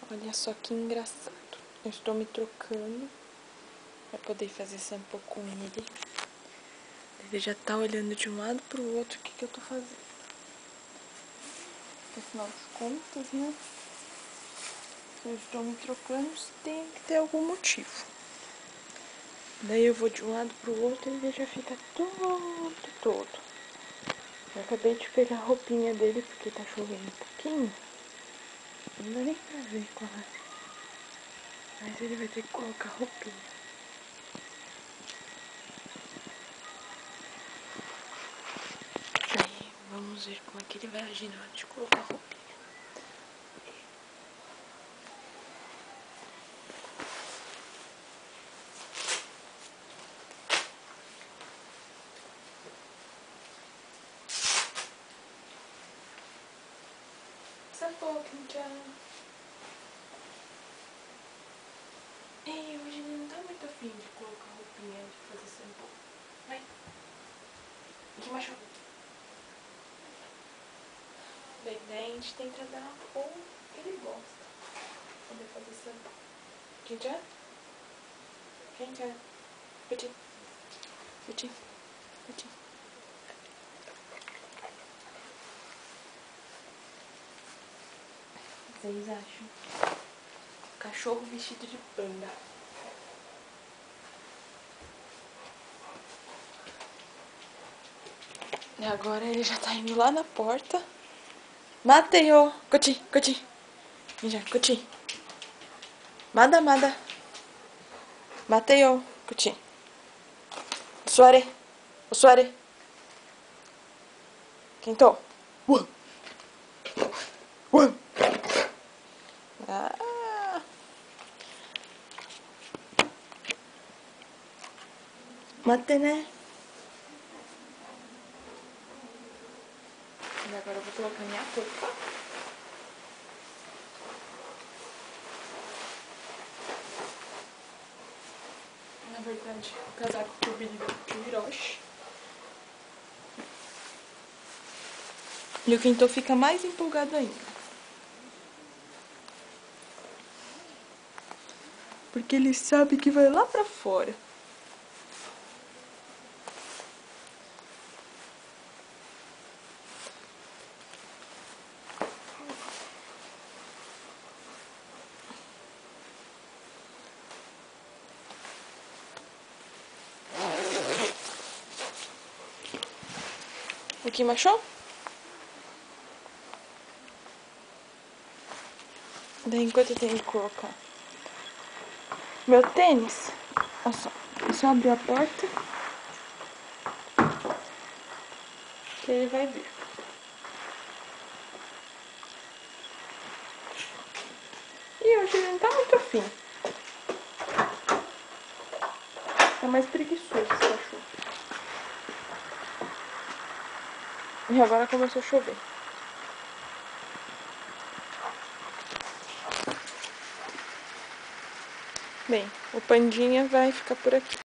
Olha só que engraçado. Eu estou me trocando para poder fazer shampoo com ele. Ele já tá olhando de um lado pro outro o que eu tô fazendo. Porque afinal de contas, né? Se eu estou me trocando, tem que ter algum motivo. Daí eu vou de um lado pro outro e ele já fica todo. Eu acabei de pegar a roupinha dele porque tá chovendo um pouquinho. Não dá nem pra ver quase. Mas ele vai ter que colocar a roupinha. Aí, vamos ver como é que ele vai agir na hora de colocar a roupinha. Shampoo, Kim-chan. Ei, hoje ele não tá muito afim de colocar a roupinha de fazer shampoo. Vai. Que macho. Bem, daí a gente tem que dar ou ele gosta de poder fazer shampoo. Kim-chan? Kim-chan. Puti. Puti. Puti. Vocês acham? Cachorro vestido de panda. E agora ele já tá indo lá na porta. Mateo! Cuti, cuti. Já, cuti. Mada. Mateo, cuti. O suare. Quinto. Ah. Mate, né? E agora eu vou colocar minha roupa. Na verdade, o casaco que eu pedi do Hiroshi. E o Quinto fica mais empolgado ainda. Porque ele sabe que vai lá pra fora. O que achou? Daí enquanto eu tenho que colocar meu tênis, olha só, é só abrir a porta que ele vai vir. E hoje ele não tá muito afim. Tá mais preguiçoso esse cachorro. E agora começou a chover. Bem, o Pandinha vai ficar por aqui.